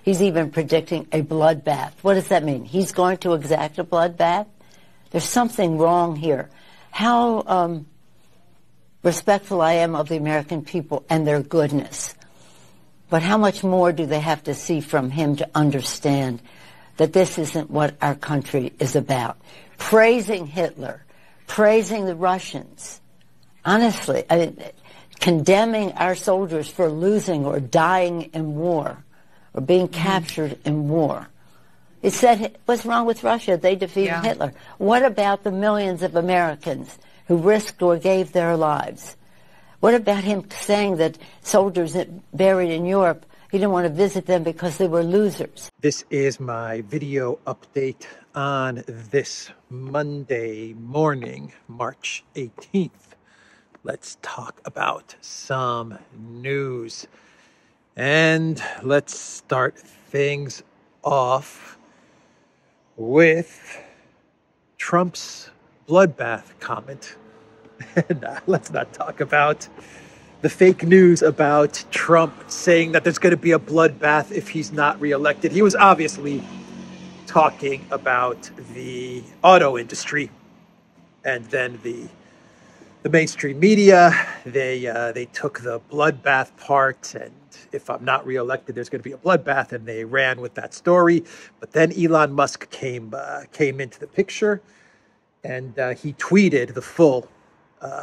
He's even predicting a bloodbath. What does that mean? He's going to exact a bloodbath? There's something wrong here. How respectful I am of the American people and their goodness. But how much more do they have to see from him to understand that this isn't what our country is about? Praising Hitler, praising the Russians, honestly, condemning our soldiers for losing or dying in war or being captured in war. It said, what's wrong with Russia? They defeated Hitler. What about the millions of Americans who risked or gave their lives? What about him saying that soldiers buried in Europe, he didn't want to visit them because they were losers? This is my video update on this Monday morning, March 18th. Let's talk about some news. And let's start things off with Trump's bloodbath comment. And let's not talk about the fake news about Trump saying that there's going to be a bloodbath if he's not reelected. He was obviously talking about the auto industry, and then the mainstream media, they took the bloodbath part, and if I'm not reelected, there's going to be a bloodbath, and they ran with that story. But then Elon Musk came into the picture, and he tweeted the full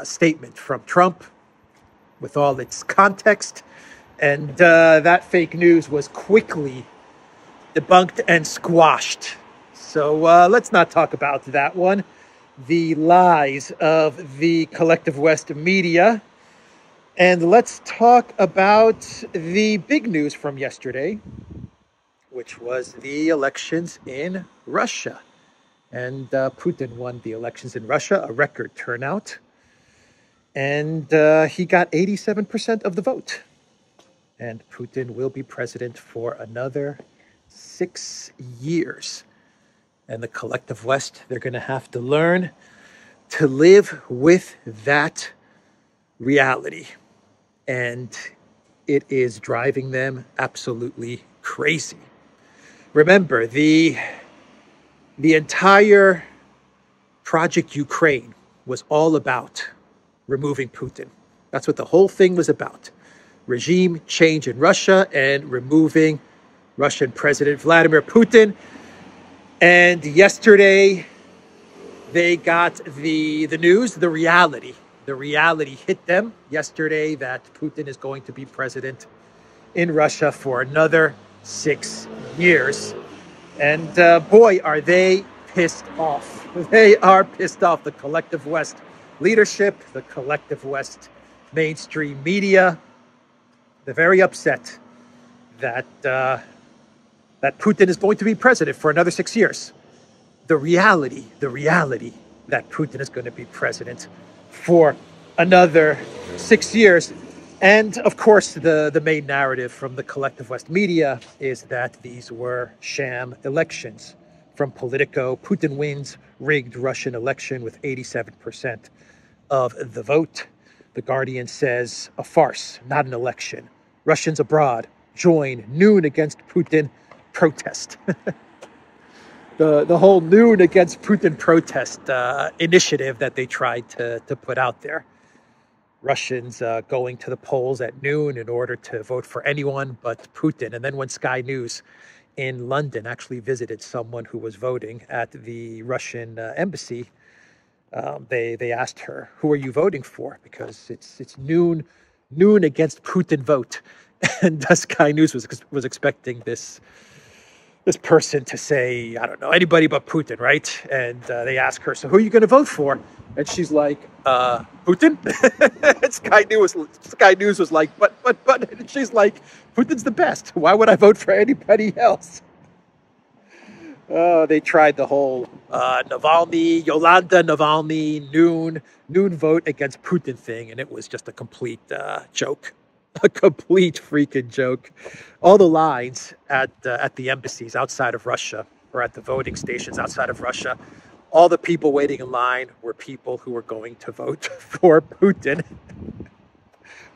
statement from Trump with all its context, and that fake news was quickly debunked and squashed. So let's not talk about that one. The lies of the collective West media. And let's talk about the big news from yesterday, which was the elections in Russia. And Putin won the elections in Russia, a record turnout. And he got 87% of the vote. And Putin will be president for another 6 years. And the collective West, they're going to have to learn to live with that reality. And it is driving them absolutely crazy. Remember, the entire Project Ukraine was all about removing Putin. That's what the whole thing was about. Regime change in Russia and removing Russian President Vladimir Putin. And yesterday, they got the news, the reality. The reality hit them yesterday that Putin is going to be president in Russia for another 6 years. And boy, are they pissed off. They are pissed off. The collective West leadership, the collective West mainstream media, they're very upset that that Putin is going to be president for another 6 years. The reality that Putin is going to be president for another 6 years. And of course, the main narrative from the collective West media is that these were sham elections. From Politico, Putin wins rigged Russian election with 87% of the vote. The Guardian says a farce, not an election. Russians abroad join noon against Putin protest. The whole noon against Putin protest initiative that they tried to put out there. Russians going to the polls at noon in order to vote for anyone but Putin. And then when Sky News in London actually visited someone who was voting at the Russian embassy, they asked her, "Who are you voting for?" Because it's noon against Putin vote. And Sky News was expecting this person to say, I don't know, anybody but Putin, right? And they ask her, "So who are you going to vote for?" And she's like, Putin? And Sky News was like, but, and she's like, Putin's the best. Why would I vote for anybody else? They tried the whole Yolanda Navalny noon vote against Putin thing, and it was just a complete joke. A complete freaking joke. All the lines at the embassies outside of Russia, or at the voting stations outside of Russia, all the people waiting in line were people who were going to vote for Putin.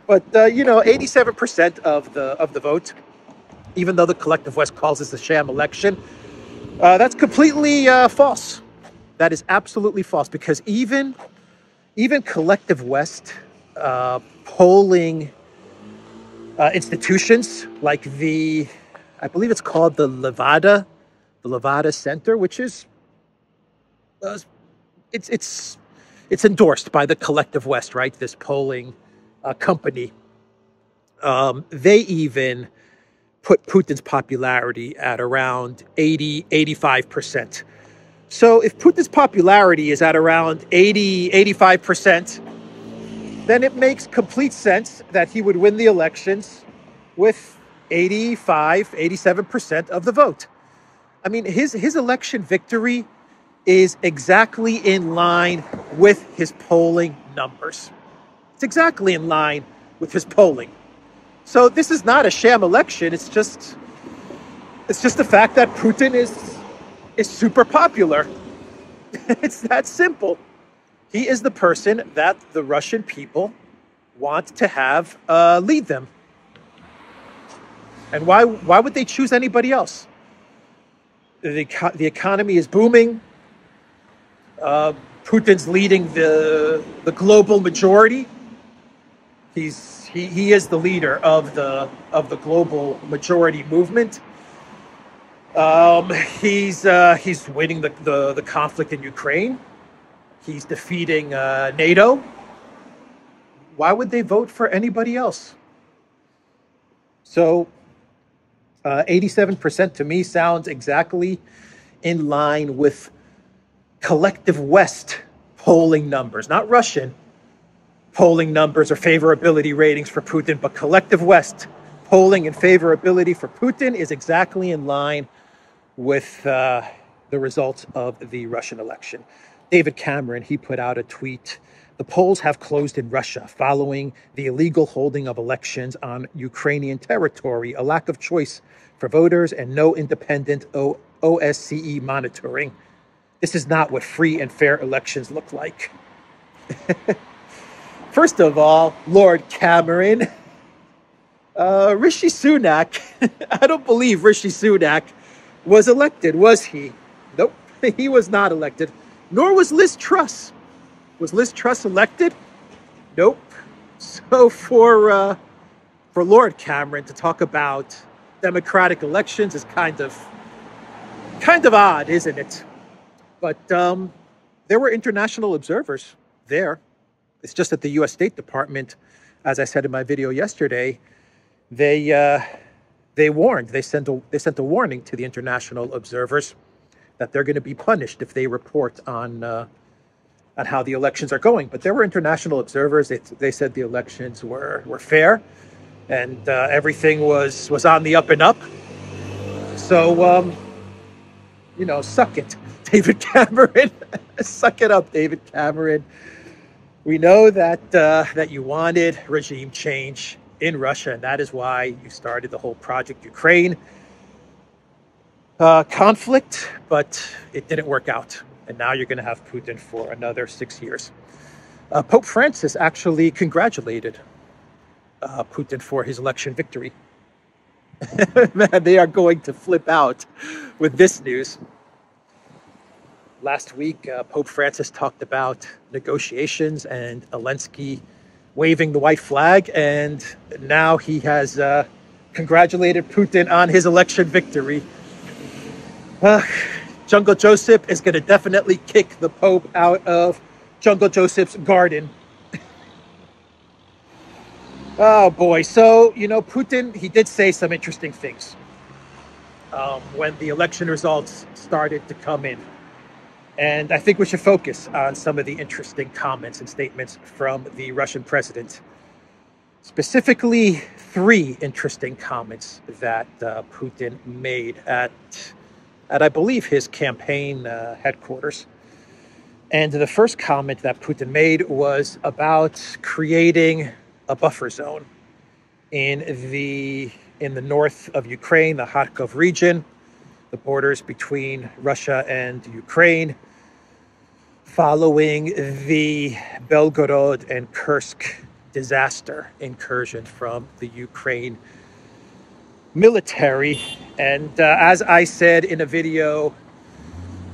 But 87% of the vote even though the collective West calls this a sham election. That's completely false. That is absolutely false, because even collective West polling institutions like I believe it's called the Levada Center, which is it's endorsed by the collective West, right? This polling company. They even put Putin's popularity at around 85%. So if Putin's popularity is at around 85%, then it makes complete sense that he would win the elections with 87% of the vote. I mean, his election victory is exactly in line with his polling numbers. It's exactly in line with his polling. So this is not a sham election. It's just the fact that Putin is super popular. It's that simple. He is the person that the Russian people want to have lead them. And why would they choose anybody else? The economy is booming. Putin's leading the global majority. He is the leader of the global majority movement. He's winning the conflict in Ukraine. He's defeating NATO. Why would they vote for anybody else? So 87% to me sounds exactly in line with collective West polling numbers, not Russian polling numbers or favorability ratings for Putin, but collective West polling and favorability for Putin is exactly in line with the results of the Russian election. David Cameron, he put out a tweet. The polls have closed in Russia following the illegal holding of elections on Ukrainian territory, a lack of choice for voters, and no independent ODYSEE monitoring. This is not what free and fair elections look like. First of all, Lord Cameron, Rishi Sunak, I don't believe Rishi Sunak was elected, was he? Nope, he was not elected. Nor was Liz Truss. Was Liz Truss elected? Nope. So for Lord Cameron to talk about democratic elections is kind of odd, isn't it? But there were international observers there. It's just that the U.S. State Department, as I said in my video yesterday, they warned. They sent a warning to the international observers that they're going to be punished if they report on how the elections are going. But there were international observers. They said the elections were fair, and everything was on the up and up. So, suck it, David Cameron. Suck it up, David Cameron. We know that you wanted regime change in Russia, and that is why you started the whole Project Ukraine conflict, but it didn't work out. And now you're going to have Putin for another 6 years. Pope Francis actually congratulated Putin for his election victory. Man, they are going to flip out with this news. Last week, Pope Francis talked about negotiations and Zelensky waving the white flag, and now he has congratulated Putin on his election victory. Jungle Joseph is going to definitely kick the Pope out of Jungle Joseph's garden. Oh boy. So, Putin, he did say some interesting things when the election results started to come in. And I think we should focus on some of the interesting comments and statements from the Russian president. Specifically, 3 interesting comments that Putin made at I believe, his campaign headquarters. And the first comment that Putin made was about creating a buffer zone in the north of Ukraine, the Kharkov region, the borders between Russia and Ukraine, following the Belgorod and Kursk disaster incursion from the Ukraine military. And as I said in a video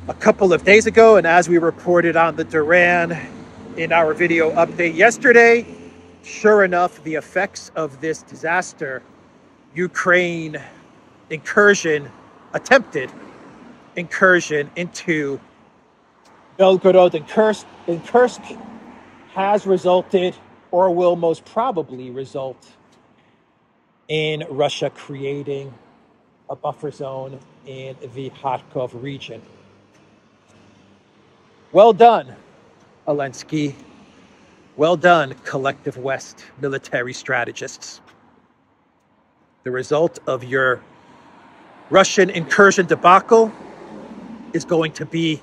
a couple of days ago, and as we reported on the Duran in our video update yesterday, sure enough, the effects of this disaster, Ukraine attempted incursion into Belgorod and Kursk has resulted, or will most probably result, in Russia creating a buffer zone in the Kharkov region. Well done, Zelensky. Well done, collective West military strategists. The result of your Russian incursion debacle is going to be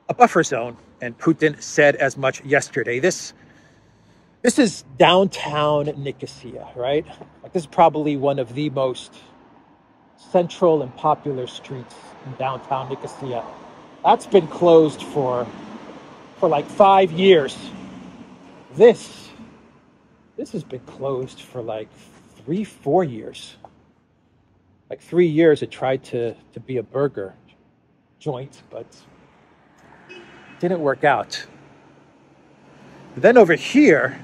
a buffer zone, and Putin said as much yesterday. This is downtown Nicosia, right? Like, this is probably one of the most central and popular streets in downtown Nicosia. That's been closed for like 5 years. This has been closed for like 3-4 years. Like 3 years it tried to be a burger joint, but didn't work out. Then over here,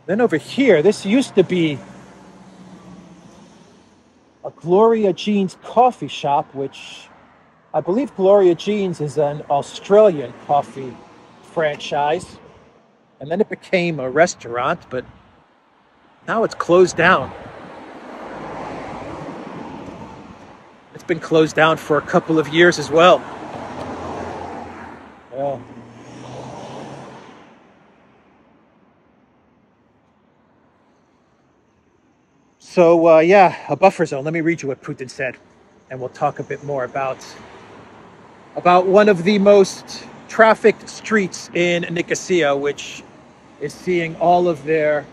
this used to be a Gloria Jean's coffee shop, which I believe Gloria Jean's is an Australian coffee franchise. And then it became a restaurant, but now it's closed down. It's been closed down for a couple of years as well. Yeah. So, a buffer zone. Let me read you what Putin said, and we'll talk a bit more about one of the most trafficked streets in Nicosia, which is seeing all of their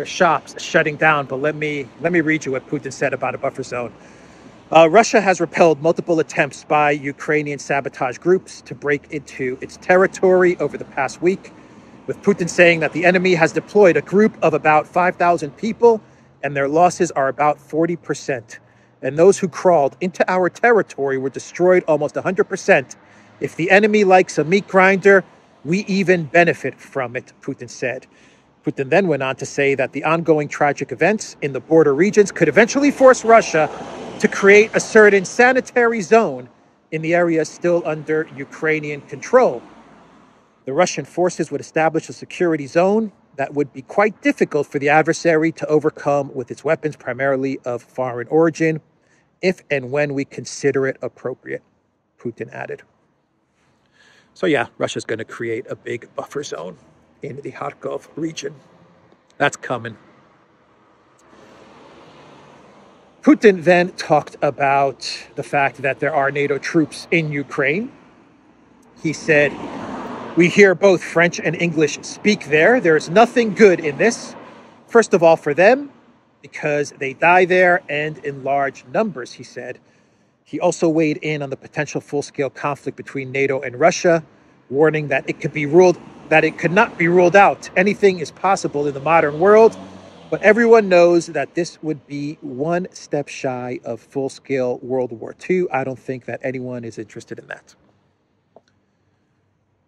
shops shutting down. But let me read you what Putin said about a buffer zone. Russia has repelled multiple attempts by Ukrainian sabotage groups to break into its territory over the past week, with Putin saying that the enemy has deployed a group of about 5,000 people and their losses are about 40%. And those who crawled into our territory were destroyed almost 100%. If the enemy likes a meat grinder, we even benefit from it, Putin said. Putin then went on to say that the ongoing tragic events in the border regions could eventually force Russia to create a certain sanitary zone in the areas still under Ukrainian control. The Russian forces would establish a security zone that would be quite difficult for the adversary to overcome with its weapons, primarily of foreign origin, if and when we consider it appropriate, Putin added. So yeah, Russia's going to create a big buffer zone in the Kharkov region. That's coming. Putin then talked about the fact that there are NATO troops in Ukraine. He said, "We hear both French and English speak there. There's nothing good in this. First of all, for them, because they die there and in large numbers," he said. He also weighed in on the potential full-scale conflict between NATO and Russia, warning that it could not be ruled out. Anything is possible in the modern world, but everyone knows that this would be one step shy of full-scale World War II. I don't think that anyone is interested in that.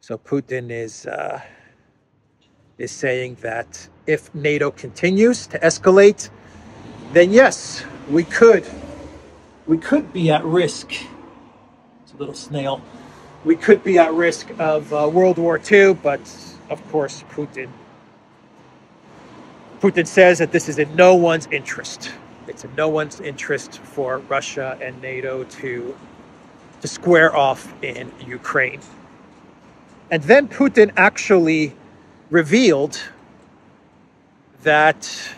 So Putin is saying that if NATO continues to escalate, then yes, we could be at risk. It's a little snail. We could be at risk of World War II, but of course Putin says that this is in no one's interest. It's in no one's interest for Russia and NATO to square off in Ukraine. And then Putin actually revealed that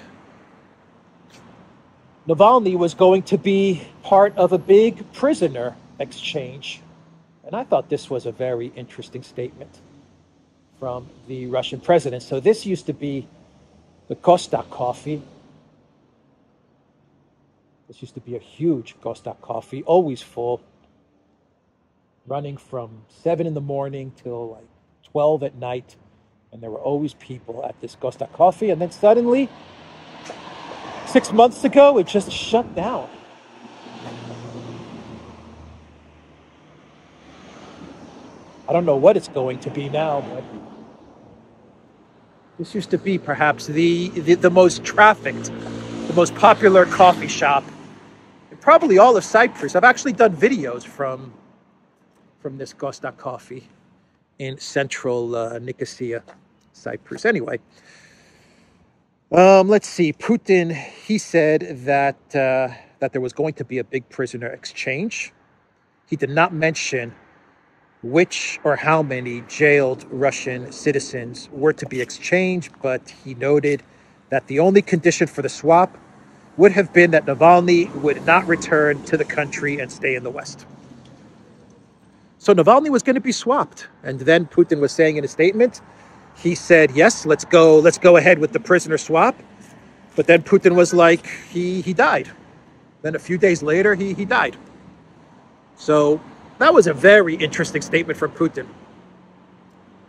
Navalny was going to be part of a big prisoner exchange. And I thought this was a very interesting statement from the Russian president. So this used to be the Kostak coffee. This used to be a huge Kostak coffee, always full, running from 7 in the morning till like 12 at night. And there were always people at this Kostak coffee. And then suddenly 6 months ago, it just shut down. I don't know what it's going to be now, but this used to be perhaps the most trafficked, the most popular coffee shop in probably all of Cyprus. I've actually done videos from this Costa Coffee in central Nicosia, Cyprus. Anyway, let's see. Putin, he said that there was going to be a big prisoner exchange. He did not mention which or how many jailed Russian citizens were to be exchanged, but he noted that the only condition for the swap would have been that Navalny would not return to the country and stay in the West. So Navalny was going to be swapped. And then Putin was saying in a statement, he said, yes, let's go ahead with the prisoner swap. But then Putin was like, he died. Then a few days later, he died. So that was a very interesting statement from Putin.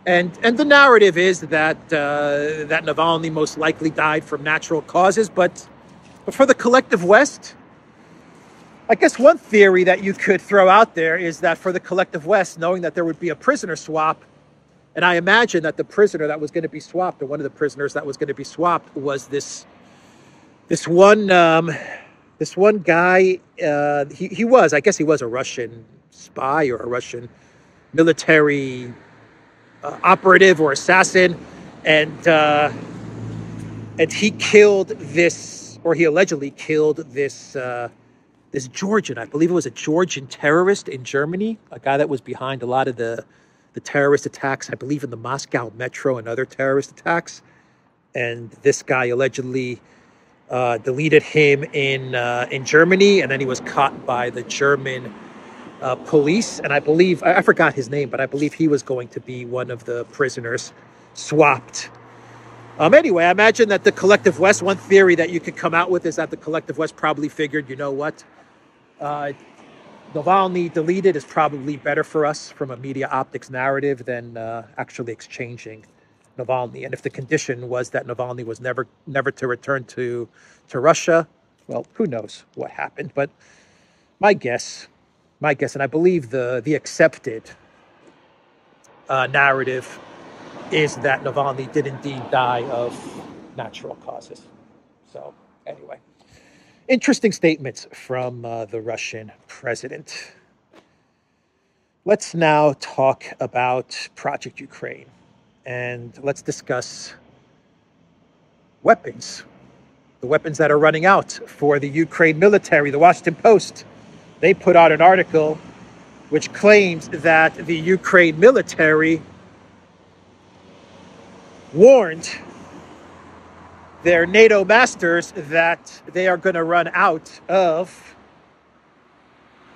And the narrative is that Navalny most likely died from natural causes, but for the collective West, I guess one theory that you could throw out there is that for the collective West, knowing that there would be a prisoner swap, and I imagine that the prisoner that was going to be swapped, or one of the prisoners that was going to be swapped, was this one guy. He was a Russian spy or a Russian military operative or assassin, and he killed this, or he allegedly killed this Georgian, I believe it was a Georgian terrorist in Germany, a guy that was behind a lot of the terrorist attacks, I believe in the Moscow metro and other terrorist attacks. And this guy allegedly deleted him in Germany, and then he was caught by the German police. And I believe, I forgot his name, but I believe he was going to be one of the prisoners swapped. Anyway, I imagine that the collective West, one theory that you could come out with is that the collective West probably figured, you know what, Navalny deleted is probably better for us from a media optics narrative than actually exchanging Navalny. And if the condition was that Navalny was never to return to Russia, well, who knows what happened. But my guess, and I believe the accepted narrative is that Navalny did indeed die of natural causes. So anyway, interesting statements from the Russian president. Let's now talk about Project Ukraine, and let's discuss weapons, the weapons that are running out for the Ukraine military. The Washington Post, they put out an article which claims that the Ukraine military warned their NATO masters that they are going to run out of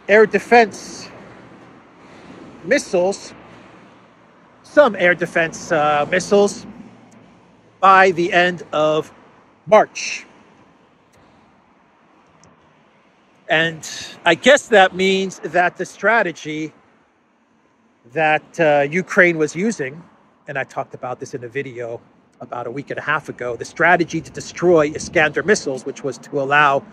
air defense missiles, some air defense missiles, by the end of March. And I guess that means that the strategy that Ukraine was using, and I talked about this in a video about a week and a half ago, the strategy to destroy Iskander missiles, which was to allow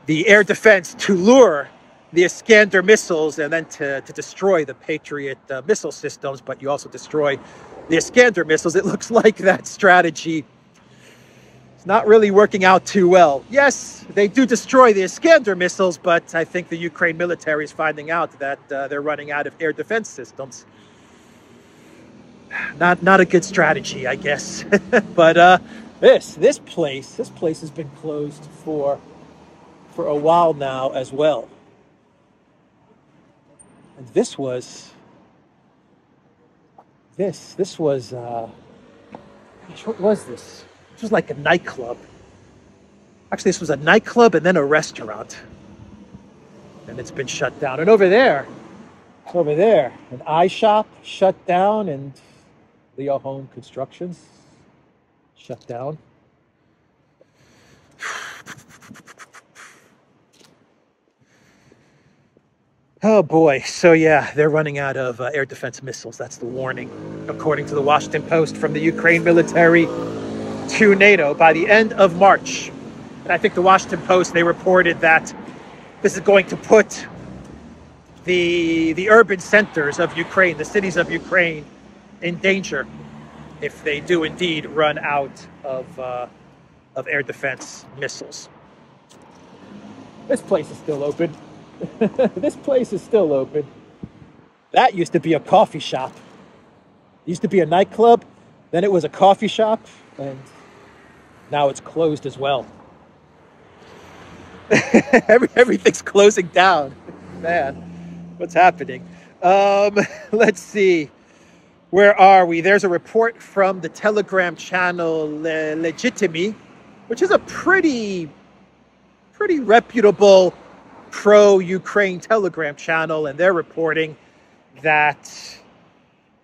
the air defense to lure the Iskander missiles and then to destroy the Patriot missile systems, but you also destroy the Iskander missiles. It looks like that strategy is not really working out too well. Yes, they do destroy the Iskander missiles, but I think the Ukraine military is finding out that they're running out of air defense systems. Not a good strategy, I guess. But this place has been closed for a while now as well. And this was what was this? This was like a nightclub. Actually, this was a nightclub and then a restaurant. And it's been shut down. And over there, an eye shop shut down, and Leo Home Constructions shut down. Oh boy. So yeah, they're running out of air defense missiles. That's the warning, according to the Washington Post, from the Ukraine military to NATO by the end of March. I think the Washington Post, they reported that this is going to put the urban centers of Ukraine, the cities of Ukraine, in danger if they do indeed run out of air defense missiles. This place is still open. This place is still open. That used to be a coffee shop. It used to be a nightclub, then it was a coffee shop, and now it's closed as well. Everything's closing down. Man, what's happening? Let's see. Where are we? There's a report from the Telegram channel Legitimi, which is a pretty reputable pro-Ukraine Telegram channel, and they're reporting that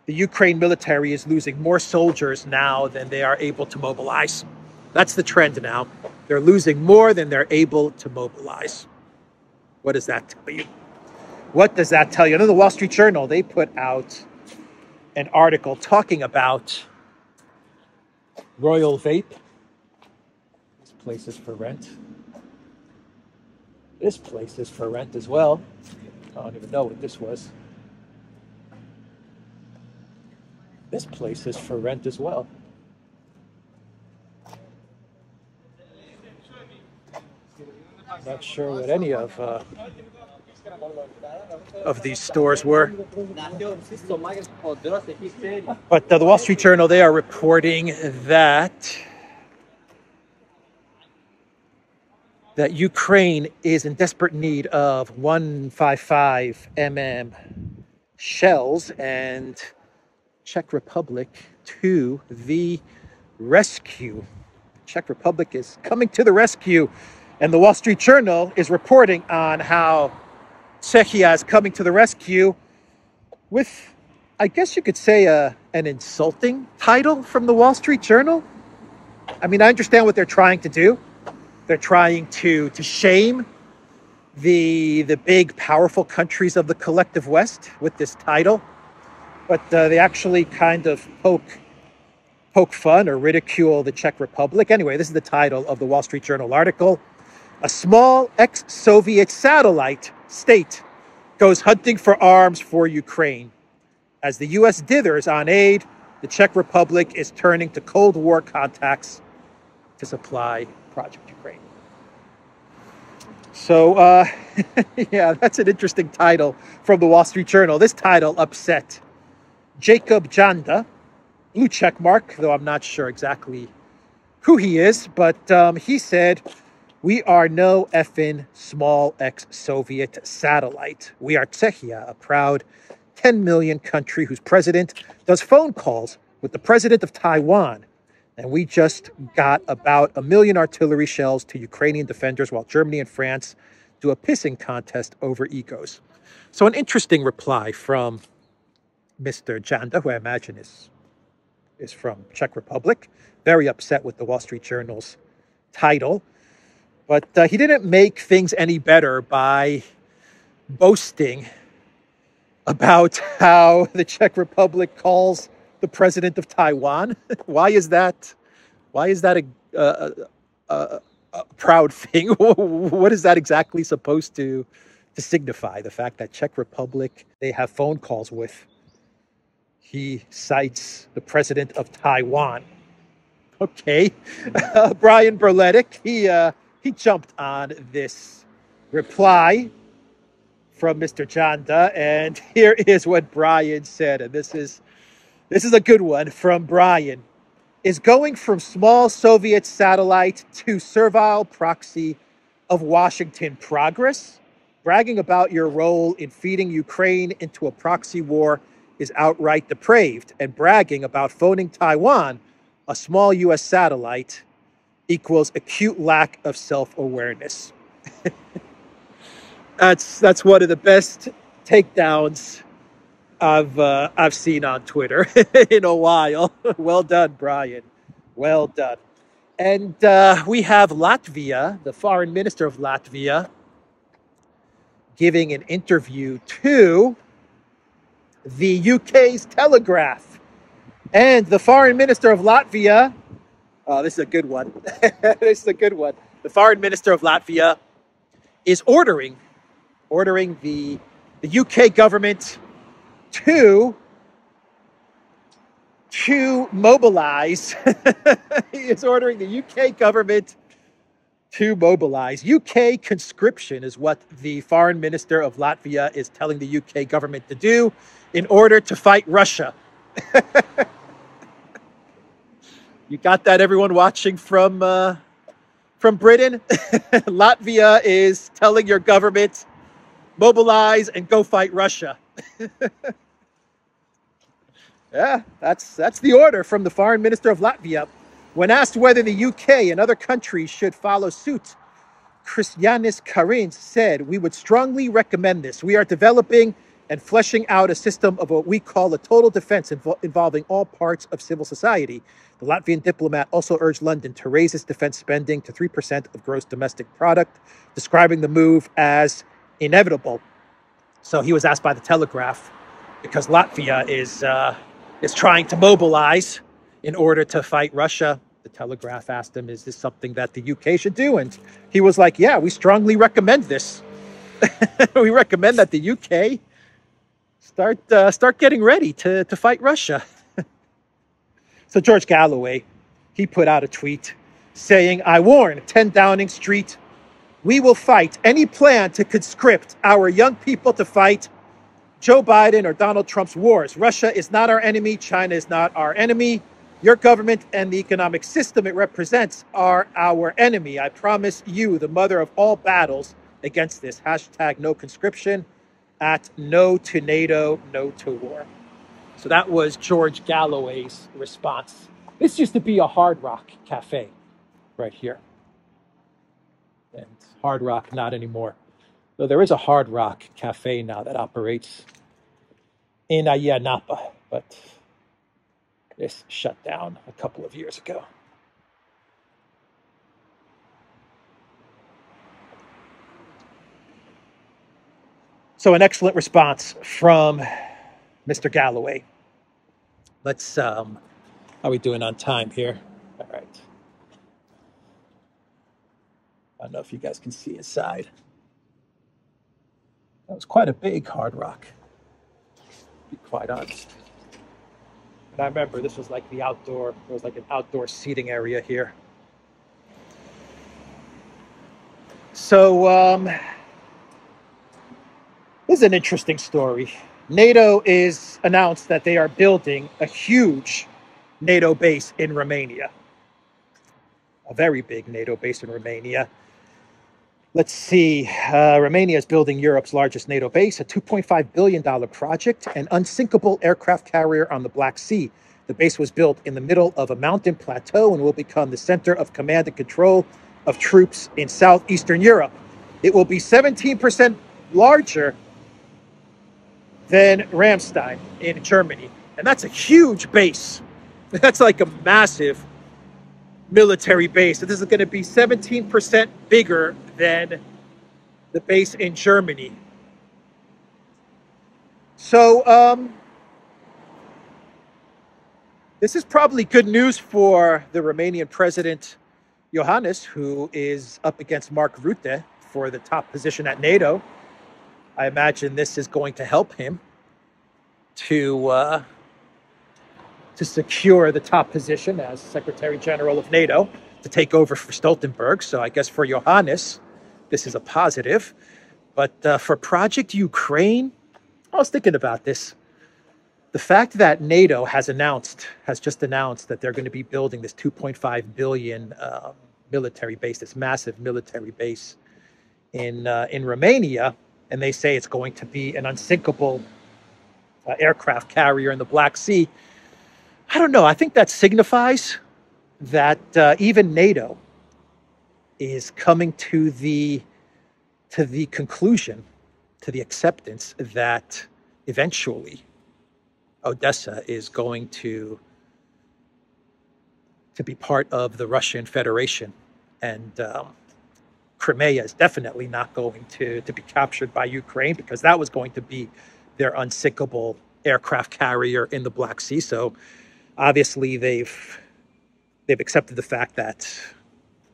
the Ukraine military is losing more soldiers now than they are able to mobilize. That's the trend now. They're losing more than they're able to mobilize. What does that tell you? What does that tell you? In the Wall Street Journal, they put out an article talking about Royal Vape. This place is for rent. This place is for rent as well. I don't even know what this was. This place is for rent as well. Not sure what any of these stores were. But the Wall Street Journal, they are reporting that Ukraine is in desperate need of 155 mm shells, and Czech Republic to the rescue. Czech Republic is coming to the rescue. And the Wall Street Journal is reporting on how Czechia is coming to the rescue with, I guess you could say, an insulting title from the Wall Street Journal. I mean, I understand what they're trying to do. They're trying to shame the big, powerful countries of the collective West with this title. But they actually kind of poke fun or ridicule the Czech Republic. Anyway, this is the title of the Wall Street Journal article. A small ex-Soviet satellite state goes hunting for arms for Ukraine. As the U.S. dithers on aid, the Czech Republic is turning to Cold War contacts to supply Project Ukraine. So, yeah, that's an interesting title from the Wall Street Journal. This title upset Jacob Janda, blue check mark, though I'm not sure exactly who he is, but he said, "We are no effing small ex-Soviet satellite. We are Czechia, a proud 10 million country whose president does phone calls with the president of Taiwan. And we just got about 1 million artillery shells to Ukrainian defenders while Germany and France do a pissing contest over egos." So an interesting reply from Mr. Janda, who I imagine is from Czech Republic, very upset with the Wall Street Journal's title. But he didn't make things any better by boasting about how the Czech Republic calls the president of Taiwan. Why is that a proud thing? What is that exactly supposed to signify? The fact that Czech Republic, they have phone calls with. He cites the president of Taiwan. Okay. Brian Berletic, he jumped on this reply from Mr. Janda, and here is what Brian said, and this is a good one from Brian. Is going from small Soviet satellite to servile proxy of Washington progress? Bragging about your role in feeding Ukraine into a proxy war is outright depraved, and bragging about phoning Taiwan, a small U.S. satellite, equals acute lack of self-awareness. That's one of the best takedowns I've seen on Twitter in a while. Well done, Brian. Well done. And we have Latvia, the foreign minister of Latvia, giving an interview to the UK's Telegraph. And the foreign minister of Latvia, this is a good one. This is a good one. the foreign minister of Latvia, is ordering the UK government to mobilize. He is ordering the UK government to mobilize. UK conscription is what the foreign minister of Latvia is telling the UK government to do in order to fight Russia. You got that, everyone watching from Britain? Latvia is telling your government, mobilize and go fight Russia. Yeah, that's the order from the foreign minister of Latvia. When asked whether the UK and other countries should follow suit, Krišjānis Kariņš said, "We would strongly recommend this. We are developing and fleshing out a system of what we call a total defense involving all parts of civil society." The Latvian diplomat also urged London to raise its defense spending to 3% of gross domestic product, describing the move as inevitable. So he was asked by the Telegraph, because Latvia is trying to mobilize in order to fight Russia. The Telegraph asked him, is this something that the UK should do? And he was like, yeah, we strongly recommend this. We recommend that the UK start getting ready to fight Russia. So George Galloway, he put out a tweet saying, "I warn 10 Downing Street, we will fight any plan to conscript our young people to fight Joe Biden or Donald Trump's wars. Russia is not our enemy. China is not our enemy. Your government and the economic system it represents are our enemy. I promise you the mother of all battles against this. Hashtag no conscription, at no to NATO, no to war." So that was George Galloway's response. This used to be a Hard Rock cafe right here. And Hard Rock, not anymore. Though there is a Hard Rock cafe now that operates in Ayia Napa, but this shut down a couple of years ago. So an excellent response from Mr. Galloway. Let's, how are we doing on time here? All right. I don't know if you guys can see inside. That was quite a big Hard Rock, to be quite honest. And I remember this was like the outdoor, there was like an outdoor seating area here. So, this is an interesting story. NATO is announced that they are building a huge NATO base in Romania. A very big NATO base in Romania. Let's see. Romania is building Europe's largest NATO base, a $2.5 billion project, an unsinkable aircraft carrier on the Black Sea. The base was built in the middle of a mountain plateau and will become the center of command and control of troops in southeastern Europe. It will be 17% larger than Ramstein in Germany. And that's a huge base. That's like a massive military base. So this is going to be 17% bigger than the base in Germany. So this is probably good news for the Romanian president, Iohannis, who is up against Mark Rutte for the top position at NATO. I imagine this is going to help him to secure the top position as Secretary General of NATO, to take over for Stoltenberg. So I guess for Iohannis, this is a positive. But for Project Ukraine, I was thinking about this. The fact that NATO has just announced that they're going to be building this 2.5 billion military base, this massive military base in Romania, and they say it's going to be an unsinkable aircraft carrier in the Black Sea. I don't know. I think that signifies that even NATO is coming to the conclusion, to the acceptance that eventually Odessa is going to be part of the Russian Federation, and Crimea is definitely not going to be captured by Ukraine, because that was going to be their unsinkable aircraft carrier in the Black Sea. So obviously they've accepted the fact that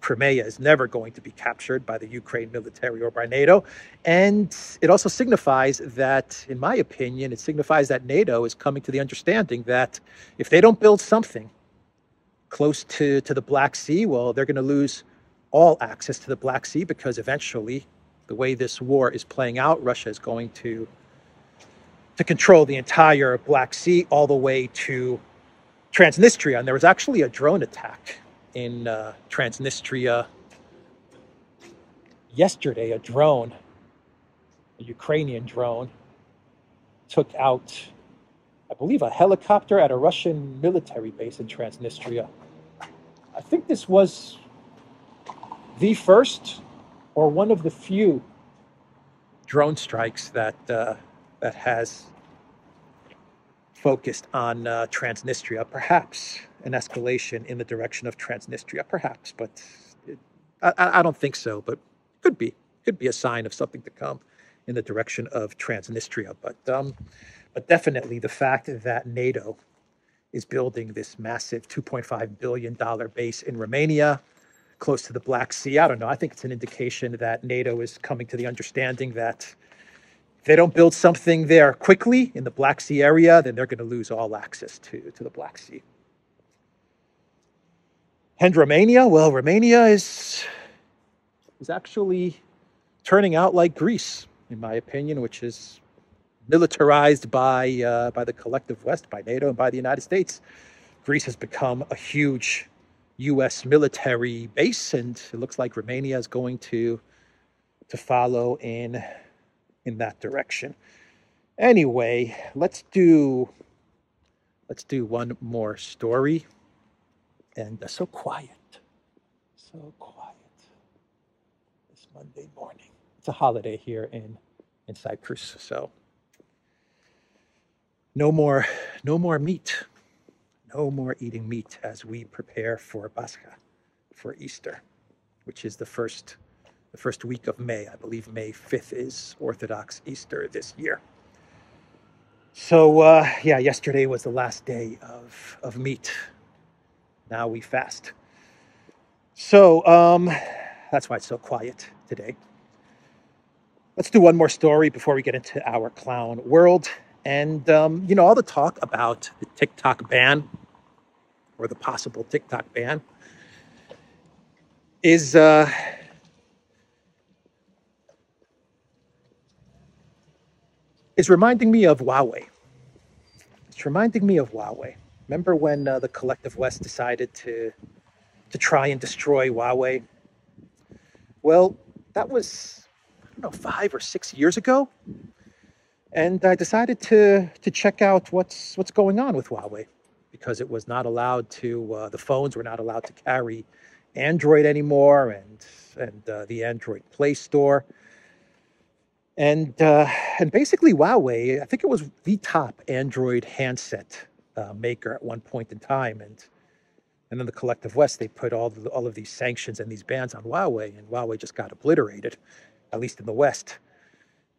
Crimea is never going to be captured by the Ukraine military or by NATO. And it also signifies that, in my opinion, it signifies that NATO is coming to the understanding that if they don't build something close to the Black Sea, well, they're going to lose all access to the Black Sea, because eventually, the way this war is playing out, Russia is going to control the entire Black Sea all the way to Transnistria. And there was actually a drone attack in Transnistria yesterday. A Ukrainian drone, took out, I believe, a helicopter at a Russian military base in Transnistria. I think this was the first or one of the few drone strikes that has focused on Transnistria. Perhaps an escalation in the direction of Transnistria, perhaps, but I don't think so. But could be a sign of something to come in the direction of Transnistria. But definitely the fact that NATO is building this massive $2.5 billion base in Romania, close to the Black Sea, I don't know. I think it's an indication that NATO is coming to the understanding that if they don't build something there quickly in the Black Sea area, then they're going to lose all access to the Black Sea. And Romania, well, Romania is actually turning out like Greece, in my opinion, which is militarized by the collective West, by NATO, and by the United States. Greece has become a huge U.S. military base, and it looks like Romania is going to follow in that direction. Anyway, let's do one more story. And so quiet this Monday morning. It's a holiday here in Cyprus, so no more meat, no more eating meat as we prepare for Pascha, for Easter, which is the first week of May. I believe May 5th is Orthodox Easter this year. So yeah, yesterday was the last day of meat. Now we fast. So that's why it's so quiet today. Let's do one more story before we get into our clown world. And all the talk about the TikTok ban, or the possible TikTok ban, is reminding me of Huawei. It's reminding me of Huawei. Remember when the collective West decided to try and destroy Huawei? Well, that was, I don't know, 5 or 6 years ago. And I decided to check out what's going on with Huawei, because it was not allowed to, the phones were not allowed to carry Android anymore, and the Android Play Store. And basically Huawei, I think it was the top Android handset maker at one point in time. And then the collective West, they put all of these sanctions and these bans on Huawei, and Huawei just got obliterated, at least in the West.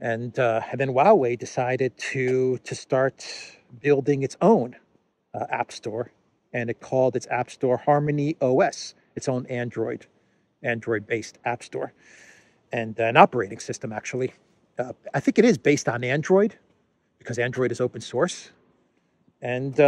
And then Huawei decided to start building its own app store, and it called its app store Harmony OS, its own Android-based app store, and an operating system, actually. I think it is based on Android, because Android is open source, and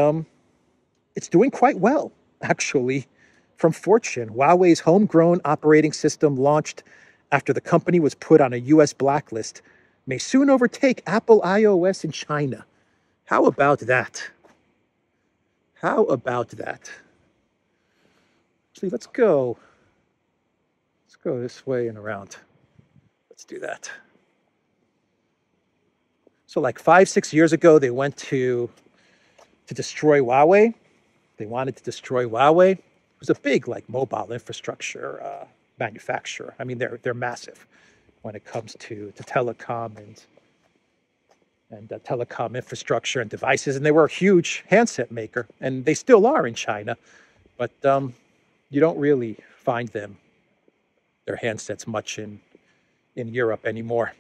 it's doing quite well, actually. From Fortune, Huawei's homegrown operating system, launched after the company was put on a U.S. blacklist, may soon overtake Apple iOS in China. How about that? How about that? Actually, let's go this way and around. Let's do that. So like 5-6 years ago, they went to destroy Huawei. They wanted to destroy Huawei. It was a big mobile infrastructure manufacturer. I mean, they're massive when it comes to telecom and telecom infrastructure and devices. And they were a huge handset maker, and they still are in China. But you don't really find their handsets much in Europe anymore.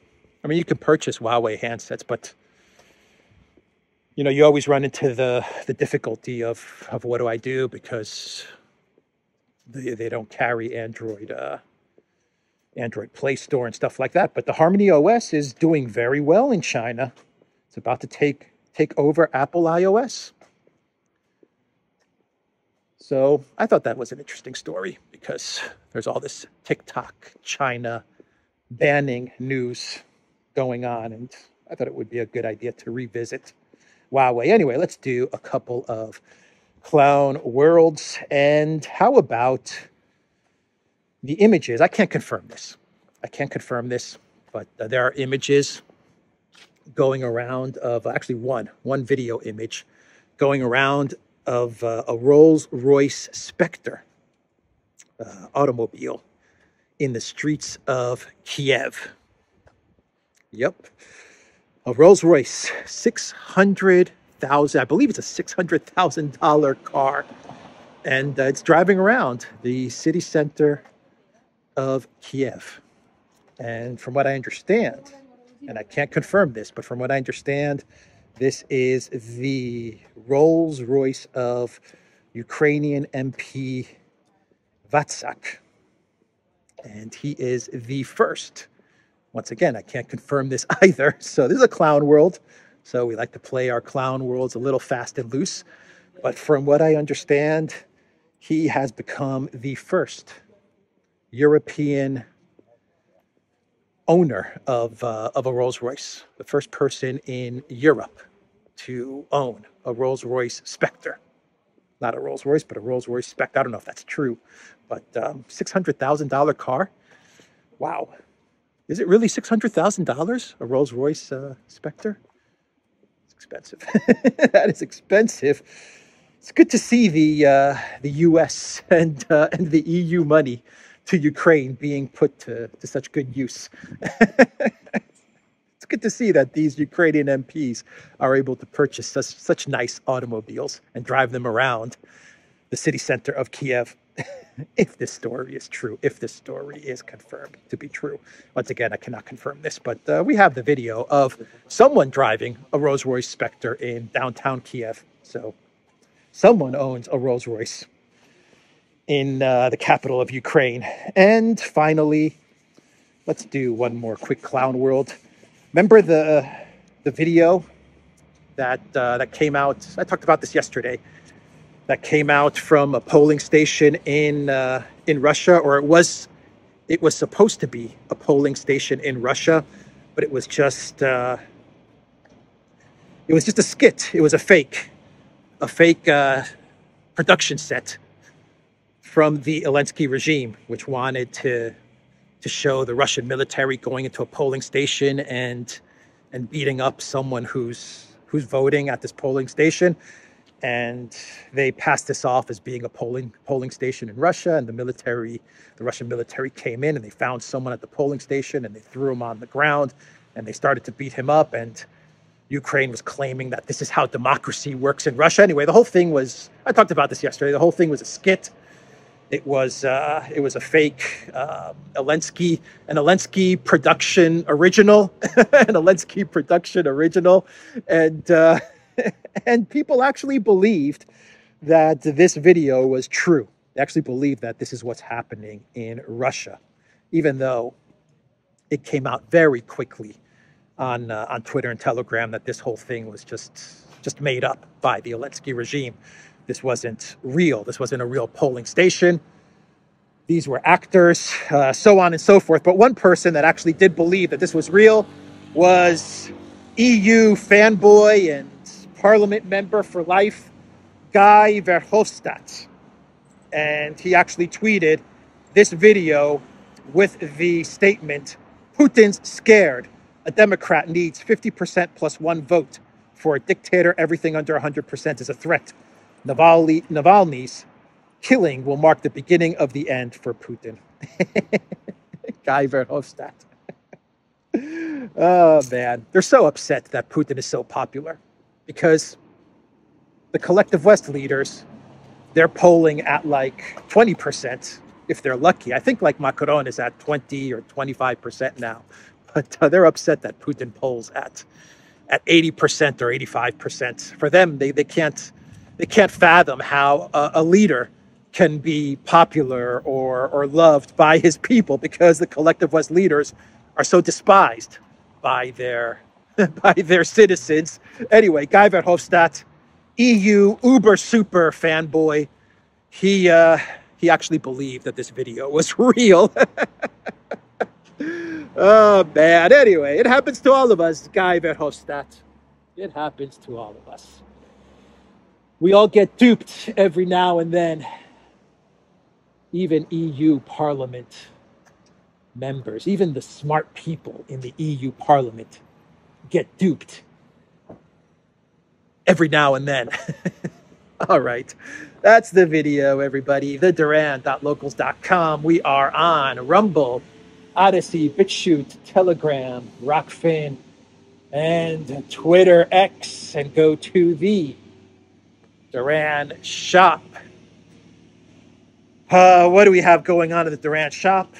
I mean, you can purchase Huawei handsets, but you always run into the difficulty of what do I do, because They don't carry Android Play Store and stuff like that. But the Harmony OS is doing very well in China. It's about to take over Apple iOS. So I thought that was an interesting story because there's all this TikTok China banning news going on, and I thought it would be a good idea to revisit Huawei. Anyway, let's do a couple of clown worlds. And how about the images? I can't confirm this. But there are images going around of actually one video image going around of a Rolls-Royce Spectre automobile in the streets of Kiev. Yep. A Rolls-Royce, $600,000, I believe it's a $600,000 car. And it's driving around the city center of Kiev. And from what I understand, and I can't confirm this, but from what I understand, this is the Rolls-Royce of Ukrainian MP Vatsak. And he is the first. Once again, I can't confirm this either. So this is a clown world. So we like to play our clown worlds a little fast and loose. But from what I understand, he has become the first European owner of a Rolls-Royce, the first person in Europe to own a Rolls-Royce Spectre. Not a Rolls-Royce, but a Rolls-Royce Spectre. I don't know if that's true, but $600,000 car. Wow. Is it really $600,000, a Rolls-Royce Spectre? It's expensive. That is expensive. It's good to see the U.S. and the EU money to Ukraine being put to such good use. It's good to see that these Ukrainian MPs are able to purchase such nice automobiles and drive them around the city center of Kiev. If this story is true, if this story is confirmed to be true. Once again, I cannot confirm this, but we have the video of someone driving a Rolls-Royce Spectre in downtown Kiev. So someone owns a Rolls-Royce in the capital of Ukraine. And finally, let's do one more quick clown world. Remember the video that came out? I talked about this yesterday. That came out from a polling station in Russia, or it was supposed to be a polling station in Russia, but it was just a skit. It was a fake production set from the Zelensky regime, which wanted to show the Russian military going into a polling station and beating up someone who's voting at this polling station. And they passed this off as being a polling station in Russia, and the Russian military came in and they found someone at the polling station and they threw him on the ground and they started to beat him up. And Ukraine was claiming that this is how democracy works in Russia. Anyway, the whole thing was, I talked about this yesterday, the whole thing was a skit. It was a fake an Zelensky production original, and people actually believed that this video was true. They actually believed that this is what's happening in Russia, even though it came out very quickly on Twitter and Telegram that this whole thing was just made up by the Zelensky regime. This wasn't real. This wasn't a real polling station. These were actors, so on and so forth. But one person that actually did believe that this was real was EU fanboy and parliament member for life, Guy Verhofstadt. And he actually tweeted this video with the statement, "Putin's scared. A Democrat needs 50% plus one vote. For a dictator, everything under 100% is a threat. Navalny's killing will mark the beginning of the end for Putin." Guy Verhofstadt. Oh, man. They're so upset that Putin is so popular because the collective West leaders, they're polling at like 20%, if they're lucky. I think like Macron is at 20 or 25% now. But they're upset that Putin polls at 80% or 85%. For them, they can't fathom how a leader can be popular or loved by his people, because the collective West leaders are so despised by their by their citizens. Anyway, Guy Verhofstadt, EU uber super fanboy, he actually believed that this video was real. Oh man. Anyway, it happens to all of us, Guy Verhofstadt. It happens to all of us. We all get duped every now and then. Even EU Parliament members, even the smart people in the EU Parliament get duped every now and then. All right. That's the video, everybody. The Duran.locals.com. We are on Rumble, ODYSEE, BitChute, Telegram, Rockfin, and Twitter X. And go to the Duran shop. What do we have going on in the Duran shop?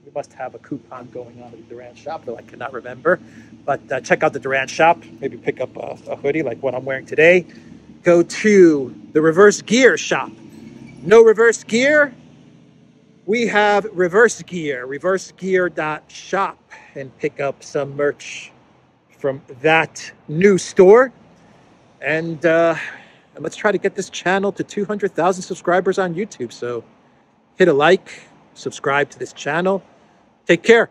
We must have a coupon going on in the Duran shop, though I cannot remember. But check out the Duran shop. Maybe pick up a hoodie like what I'm wearing today. Go to the Reverse Gear shop. No reverse gear? We have reverse gear. Reversegear.shop, and pick up some merch from that new store. And let's try to get this channel to 200,000 subscribers on YouTube. So hit a like, subscribe to this channel. Take care.